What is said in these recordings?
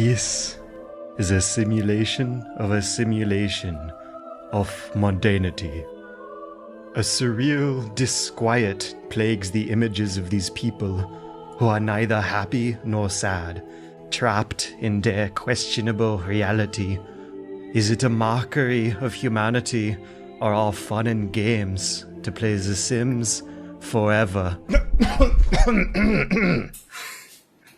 This is a simulation of mundanity. A surreal disquiet plagues the images of these people who are neither happy nor sad, trapped in their questionable reality. Is it a mockery of humanity, or all fun and games to play The Sims forever?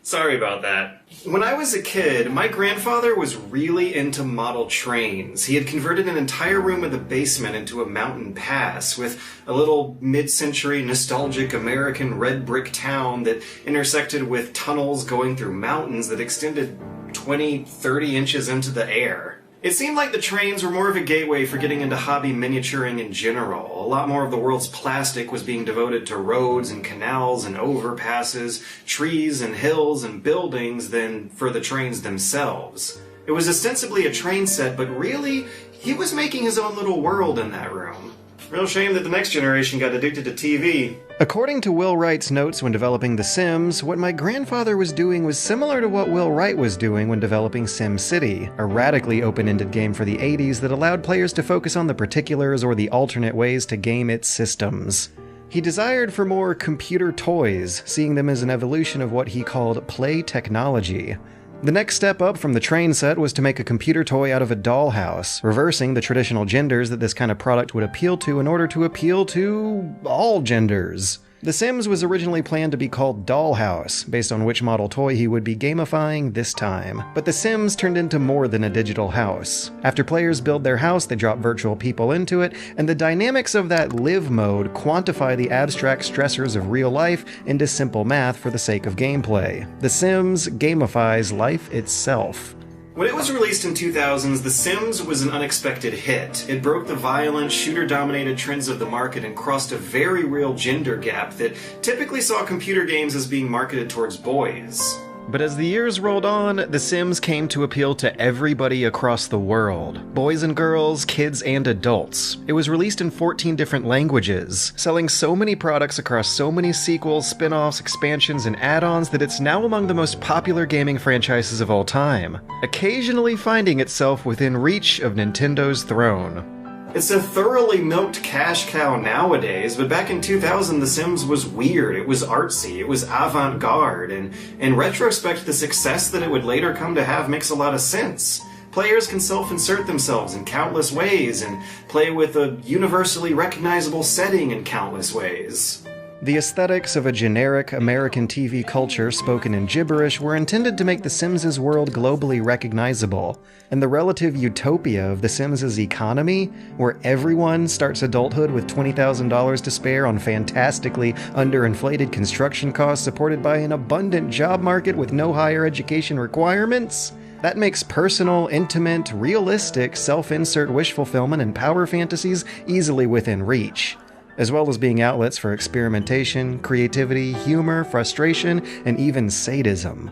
Sorry about that. When I was a kid, my grandfather was really into model trains. He had converted an entire room of the basement into a mountain pass with a little mid-century nostalgic American red brick town that intersected with tunnels going through mountains that extended 20, 30 inches into the air. It seemed like the trains were more of a gateway for getting into hobby miniaturing in general. A lot more of the world's plastic was being devoted to roads and canals and overpasses, trees and hills and buildings than for the trains themselves. It was ostensibly a train set, but really, he was making his own little world in that room. Real shame that the next generation got addicted to TV. According to Will Wright's notes when developing The Sims, what my grandfather was doing was similar to what Will Wright was doing when developing SimCity, a radically open-ended game for the 80s that allowed players to focus on the particulars or the alternate ways to game its systems. He desired for more computer toys, seeing them as an evolution of what he called play technology. The next step up from the train set was to make a computer toy out of a dollhouse, reversing the traditional genders that this kind of product would appeal to in order to appeal to all genders. The Sims was originally planned to be called Dollhouse, based on which model toy he would be gamifying this time. But The Sims turned into more than a digital house. After players build their house, they drop virtual people into it, and the dynamics of that live mode quantify the abstract stressors of real life into simple math for the sake of gameplay. The Sims gamifies life itself. When it was released in 2000s, The Sims was an unexpected hit. It broke the violent, shooter-dominated trends of the market and crossed a very real gender gap that typically saw computer games as being marketed towards boys. But as the years rolled on, The Sims came to appeal to everybody across the world. Boys and girls, kids and adults. It was released in 14 different languages, selling so many products across so many sequels, spin-offs, expansions, and add-ons that it's now among the most popular gaming franchises of all time, occasionally finding itself within reach of Nintendo's throne. It's a thoroughly milked cash cow nowadays, but back in 2000 The Sims was weird, it was artsy, it was avant-garde, and in retrospect the success that it would later come to have makes a lot of sense. Players can self-insert themselves in countless ways, and play with a universally recognizable setting in countless ways. The aesthetics of a generic American TV culture spoken in gibberish were intended to make The Sims' world globally recognizable, and the relative utopia of The Sims' economy, where everyone starts adulthood with $20,000 to spare on fantastically underinflated construction costs supported by an abundant job market with no higher education requirements, that makes personal, intimate, realistic, self-insert wish fulfillment and power fantasies easily within reach, as well as being outlets for experimentation, creativity, humor, frustration, and even sadism.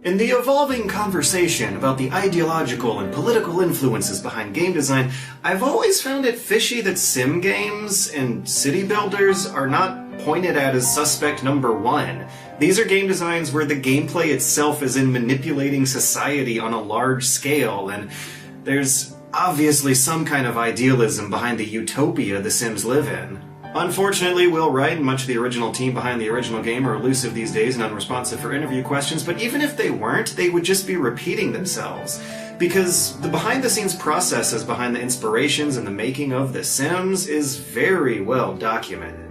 In the evolving conversation about the ideological and political influences behind game design, I've always found it fishy that sim games and city builders are not pointed at as suspect number one. These are game designs where the gameplay itself is in manipulating society on a large scale, and there's obviously some kind of idealism behind the utopia the Sims live in. Unfortunately, Will Wright and much of the original team behind the original game are elusive these days and unresponsive for interview questions, but even if they weren't, they would just be repeating themselves. Because the behind-the-scenes processes behind the inspirations and the making of The Sims is very well documented.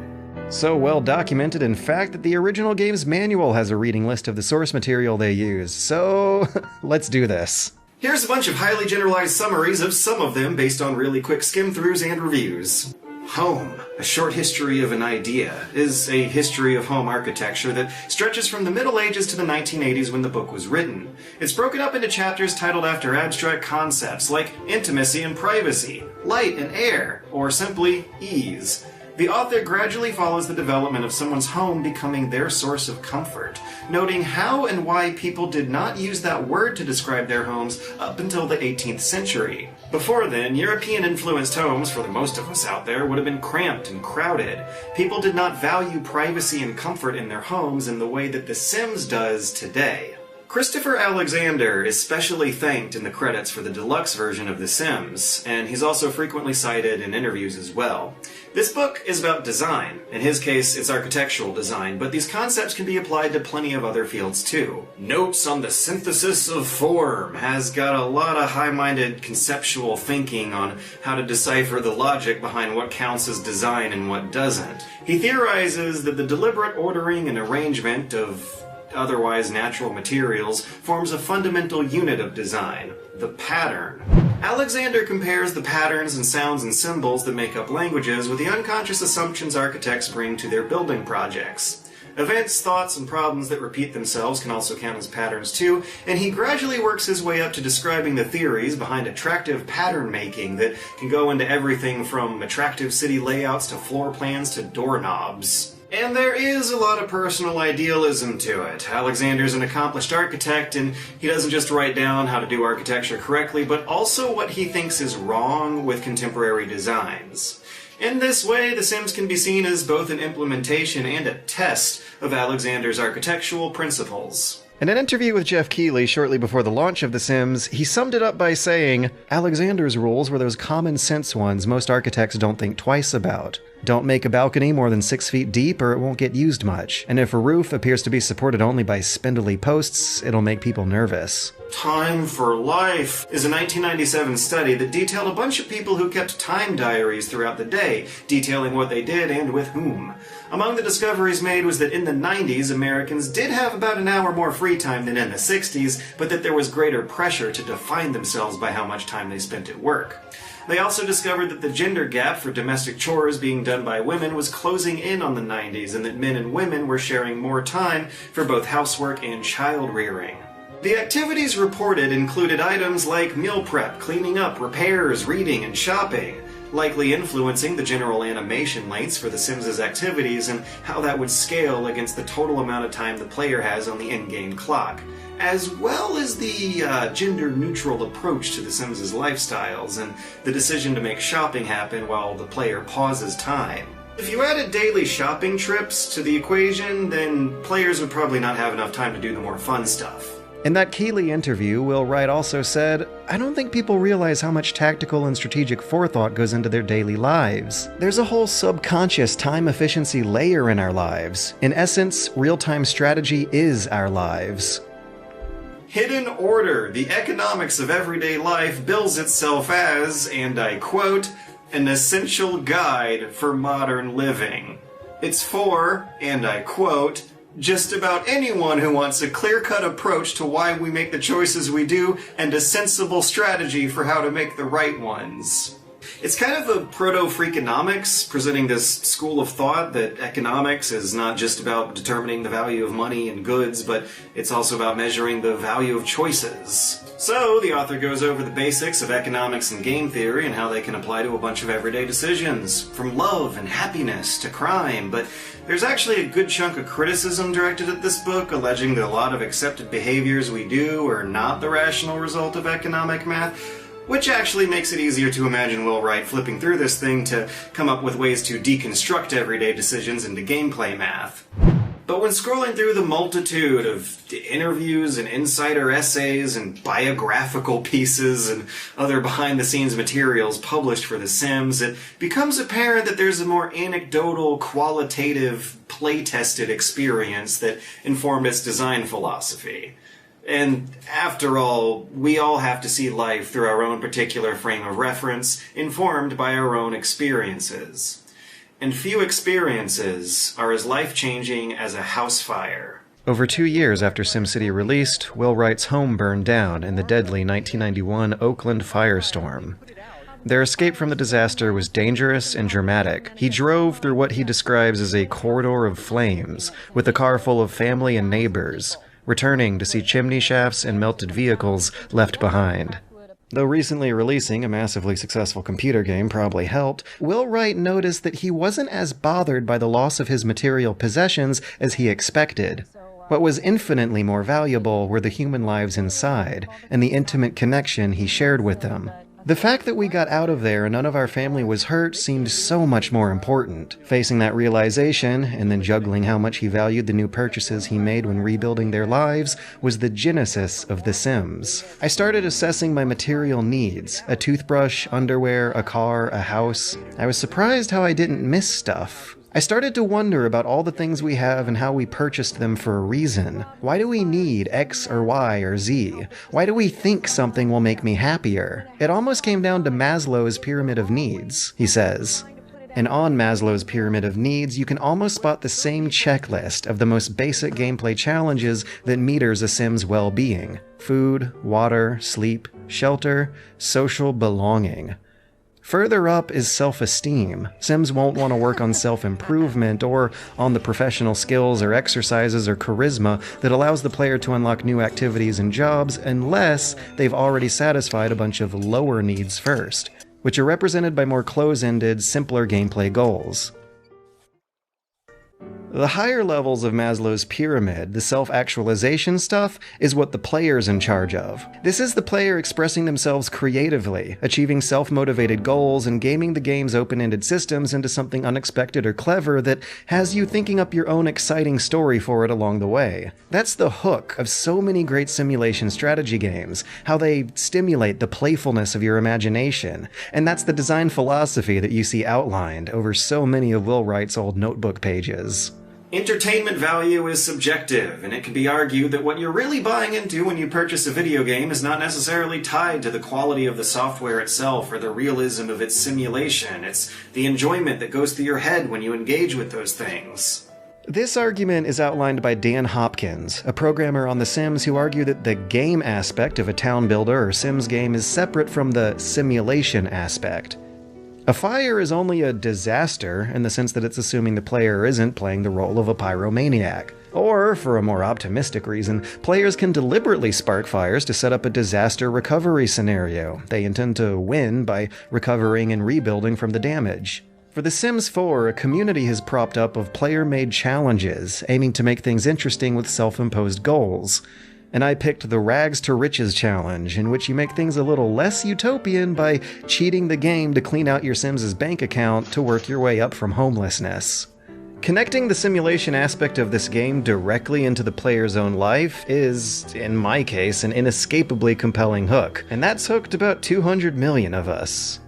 So well documented, in fact, that the original game's manual has a reading list of the source material they use. So, let's do this. Here's a bunch of highly generalized summaries of some of them based on really quick skim-throughs and reviews. Home, a short history of an idea, is a history of home architecture that stretches from the Middle Ages to the 1980s when the book was written. It's broken up into chapters titled after abstract concepts like intimacy and privacy, light and air, or simply ease. The author gradually follows the development of someone's home becoming their source of comfort, noting how and why people did not use that word to describe their homes up until the 18th century. Before then, European-influenced homes, for the most of us out there, would have been cramped and crowded. People did not value privacy and comfort in their homes in the way that The Sims does today. Christopher Alexander is specially thanked in the credits for the deluxe version of The Sims, and he's also frequently cited in interviews as well. This book is about design. In his case, it's architectural design, but these concepts can be applied to plenty of other fields too. Notes on the Synthesis of Form has got a lot of high-minded conceptual thinking on how to decipher the logic behind what counts as design and what doesn't. He theorizes that the deliberate ordering and arrangement of otherwise natural materials forms a fundamental unit of design, the pattern. Alexander compares the patterns and sounds and symbols that make up languages with the unconscious assumptions architects bring to their building projects. Events, thoughts, and problems that repeat themselves can also count as patterns too, and he gradually works his way up to describing the theories behind attractive pattern making that can go into everything from attractive city layouts to floor plans to doorknobs. And there is a lot of personal idealism to it. Alexander's an accomplished architect, and he doesn't just write down how to do architecture correctly, but also what he thinks is wrong with contemporary designs. In this way, The Sims can be seen as both an implementation and a test of Alexander's architectural principles. In an interview with Jeff Keighley shortly before the launch of The Sims, he summed it up by saying, "Alexander's rules were those common sense ones most architects don't think twice about. Don't make a balcony more than 6 feet deep or it won't get used much. And if a roof appears to be supported only by spindly posts, it'll make people nervous." Time for Life is a 1997 study that detailed a bunch of people who kept time diaries throughout the day, detailing what they did and with whom. Among the discoveries made was that in the 90s, Americans did have about an hour more free time than in the 60s, but that there was greater pressure to define themselves by how much time they spent at work. They also discovered that the gender gap for domestic chores being done by women was closing in on the 90s, and that men and women were sharing more time for both housework and child rearing. The activities reported included items like meal prep, cleaning up, repairs, reading, and shopping, likely influencing the general animation lengths for The Sims' activities and how that would scale against the total amount of time the player has on the in-game clock, as well as the gender-neutral approach to The Sims' lifestyles and the decision to make shopping happen while the player pauses time. If you added daily shopping trips to the equation, then players would probably not have enough time to do the more fun stuff. In that Keighley interview, Will Wright also said, "I don't think people realize how much tactical and strategic forethought goes into their daily lives. There's a whole subconscious time efficiency layer in our lives. In essence, real-time strategy is our lives." Hidden Order, the economics of everyday life, bills itself as, and I quote, an essential guide for modern living. It's for, and I quote, just about anyone who wants a clear-cut approach to why we make the choices we do and a sensible strategy for how to make the right ones. It's kind of a proto-freakonomics, presenting this school of thought that economics is not just about determining the value of money and goods, but it's also about measuring the value of choices. So, the author goes over the basics of economics and game theory and how they can apply to a bunch of everyday decisions, from love and happiness to crime, but there's actually a good chunk of criticism directed at this book, alleging that a lot of accepted behaviors we do are not the rational result of economic math, which actually makes it easier to imagine Will Wright flipping through this thing to come up with ways to deconstruct everyday decisions into gameplay math. But when scrolling through the multitude of interviews and insider essays and biographical pieces and other behind-the-scenes materials published for The Sims, it becomes apparent that there's a more anecdotal, qualitative, play-tested experience that informed its design philosophy. And after all, we all have to see life through our own particular frame of reference, informed by our own experiences. And few experiences are as life-changing as a house fire. Over 2 years after SimCity released, Will Wright's home burned down in the deadly 1991 Oakland firestorm. Their escape from the disaster was dangerous and dramatic. He drove through what he describes as a corridor of flames, with a car full of family and neighbors, returning to see chimney shafts and melted vehicles left behind. Though recently releasing a massively successful computer game probably helped, Will Wright noticed that he wasn't as bothered by the loss of his material possessions as he expected. What was infinitely more valuable were the human lives inside, and the intimate connection he shared with them. The fact that we got out of there and none of our family was hurt seemed so much more important. Facing that realization, and then juggling how much he valued the new purchases he made when rebuilding their lives, was the genesis of The Sims. I started assessing my material needs: a toothbrush, underwear, a car, a house. I was surprised how I didn't miss stuff. I started to wonder about all the things we have and how we purchased them for a reason. Why do we need X or Y or Z? Why do we think something will make me happier? It almost came down to Maslow's pyramid of needs, he says. And on Maslow's pyramid of needs, you can almost spot the same checklist of the most basic gameplay challenges that meters a Sim's well-being: food, water, sleep, shelter, social belonging. Further up is self-esteem. Sims won't want to work on self-improvement or on the professional skills or exercises or charisma that allows the player to unlock new activities and jobs unless they've already satisfied a bunch of lower needs first, which are represented by more close-ended, simpler gameplay goals. The higher levels of Maslow's pyramid, the self-actualization stuff, is what the player's in charge of. This is the player expressing themselves creatively, achieving self-motivated goals, and gaming the game's open-ended systems into something unexpected or clever that has you thinking up your own exciting story for it along the way. That's the hook of so many great simulation strategy games, how they stimulate the playfulness of your imagination, and that's the design philosophy that you see outlined over so many of Will Wright's old notebook pages. Entertainment value is subjective, and it can be argued that what you're really buying into when you purchase a video game is not necessarily tied to the quality of the software itself or the realism of its simulation. It's the enjoyment that goes through your head when you engage with those things. This argument is outlined by Dan Hopkins, a programmer on The Sims who argue that the game aspect of a town builder or Sims game is separate from the simulation aspect. A fire is only a disaster in the sense that it's assuming the player isn't playing the role of a pyromaniac. Or, for a more optimistic reason, players can deliberately spark fires to set up a disaster recovery scenario. They intend to win by recovering and rebuilding from the damage. For The Sims 4, a community has propped up of player-made challenges, aiming to make things interesting with self-imposed goals. And I picked the Rags to Riches challenge, in which you make things a little less utopian by cheating the game to clean out your Sims' bank account to work your way up from homelessness. Connecting the simulation aspect of this game directly into the player's own life is, in my case, an inescapably compelling hook, and that's hooked about 200 million of us.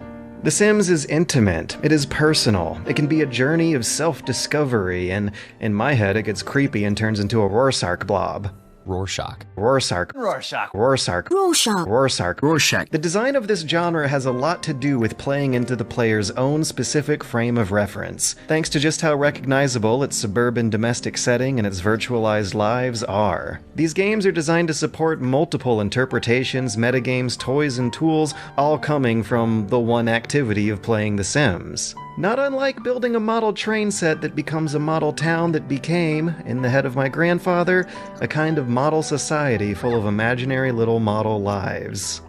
The Sims is intimate, it is personal, it can be a journey of self-discovery, and in my head it gets creepy and turns into a Rorschach blob. Rorschach. Rorschach. Rorschach. Rorschach. Rorschach. Rorschach. Rorschach. The design of this genre has a lot to do with playing into the player's own specific frame of reference, thanks to just how recognizable its suburban domestic setting and its virtualized lives are. These games are designed to support multiple interpretations, metagames, toys, and tools, all coming from the one activity of playing The Sims. Not unlike building a model train set that becomes a model town that became, in the head of my grandfather, a kind of model society full of imaginary little model lives.